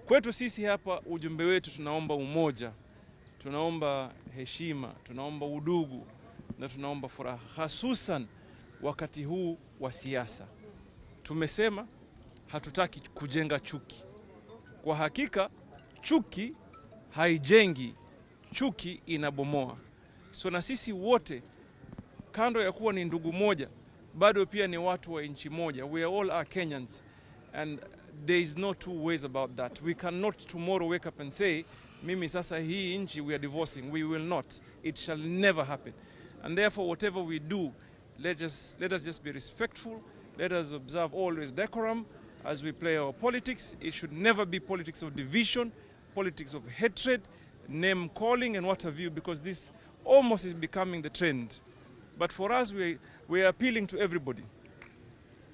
Kwetu sisi hapa ujumbe wetu tunaomba umoja, tunaomba heshima, tunaomba udugu na tunaomba furaha, hususan wakati huu wa siasa. Tumesema hatutaki kujenga chuki. Kwa hakika chuki haijengi, chuki inabomoa. So na sisi wote kando ya kuwa ni ndugu moja, bado pia ni watu wa nchi moja. We all are Kenyans and there is no two ways about that. We cannot tomorrow wake up and say, mimi sasa hii nchi we are divorcing. We will not. It shall never happen. And therefore whatever we do, let us just be respectful. Let us observe always decorum as we play our politics. It should never be politics of division, politics of hatred, name calling and what have you, because this almost is becoming the trend. But for us, we are appealing to everybody.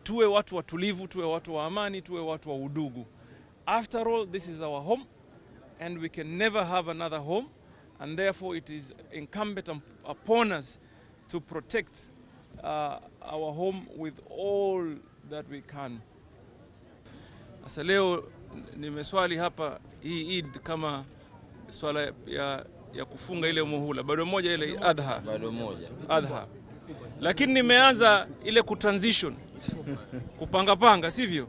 Tuwe watu watulivu, tuwe watu wa amani, tuwe watu wa udugu. After all, this is our home and we can never have another home, and therefore it is incumbent upon us to protect our home with all that we can. Asa leo nimeswali hapa hii Eid kama swala ya kufunga ile muhula, bado moja ile adha, bado moja adha, lakini nimeanza ile kutransition kupanga sivyo,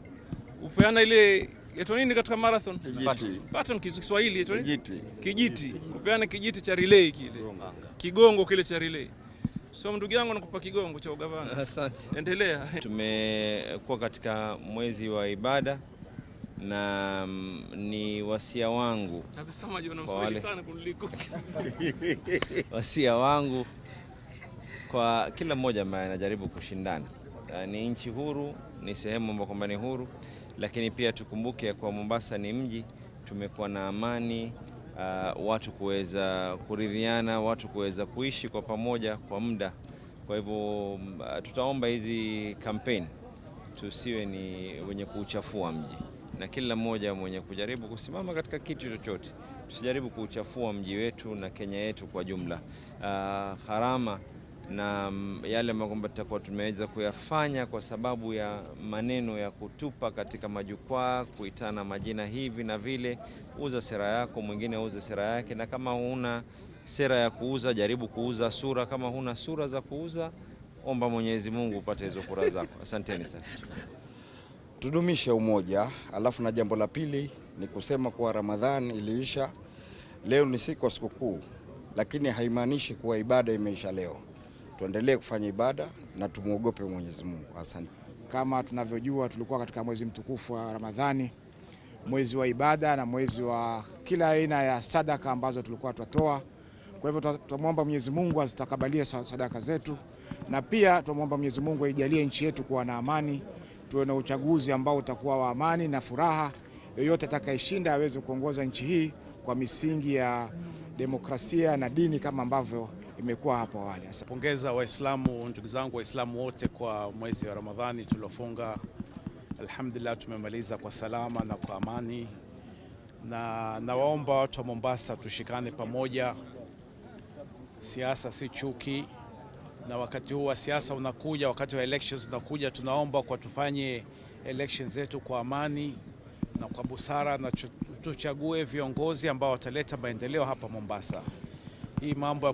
upeana ile yeto nini katika marathon pattern Kiswahili yeto kijiti, upeana kijiti cha relay kile kigongo kile cha relay. So ndugu yangu nakupa kigongo cha ugavana. Asante. Endelea. Tumekuwa katika mwezi wa ibada na ni wasia wangu. Abisamaji unamswali sana kuliko. Wasia wangu kwa kila mmoja ambaye anajaribu kushindana. Ni nchi huru, ni sehemu ambayo kwamba ni huru, lakini pia tukumbuke kwa Mombasa ni mji, tumekuwa na amani, watu kuweza kuridhiana, watu kuweza kuishi kwa pamoja kwa muda. Kwa hivyo tutaomba hizi kampeni tusiwe ni wenye kuuchafua mji, na kila mmoja mwenye kujaribu kusimama katika kitu chochote, tusijaribu kuuchafua mji wetu na Kenya yetu kwa jumla. Harama na yale ambayo tutakuwa tumeweza kuyafanya kwa sababu ya maneno ya kutupa katika majukwaa, kuitana majina hivi na vile. Uza sera yako, mwingine auze sera yake, na kama huna sera ya kuuza, jaribu kuuza sura. Kama huna sura za kuuza, omba Mwenyezi Mungu upate hizo kura zako. Asanteni sana. Tudumishe umoja. Alafu na jambo la pili ni kusema kuwa Ramadhani iliisha. Leo ni siku ya sikukuu, lakini haimaanishi kuwa ibada imeisha leo. Tuendelee kufanya ibada na tumuogope Mwenyezi Mungu. Asante. Kama tunavyojua, tulikuwa katika mwezi mtukufu wa Ramadhani, mwezi wa ibada na mwezi wa kila aina ya sadaka ambazo tulikuwa tutatoa. Kwa hivyo tunamwomba Mwenyezi Mungu azitakabalie sadaka zetu, na pia tunamwomba Mwenyezi Mungu aijalie nchi yetu kuwa na amani, tuwe na uchaguzi ambao utakuwa wa amani na furaha. Yoyote atakayeshinda aweze kuongoza nchi hii kwa misingi ya demokrasia na dini kama ambavyo imekuwa hapo awali. Pongeza Waislamu, ndugu zangu Waislamu wote kwa mwezi wa Ramadhani tuliofunga. Alhamdulillah tumemaliza kwa salama na kwa amani, na nawaomba watu wa Mombasa tushikane pamoja. Siasa si chuki, na wakati huu wa siasa unakuja, wakati wa elections unakuja, tunaomba kwa tufanye elections zetu kwa amani na kwa busara, na tuchague viongozi ambao wataleta maendeleo hapa Mombasa. Hii mambo ya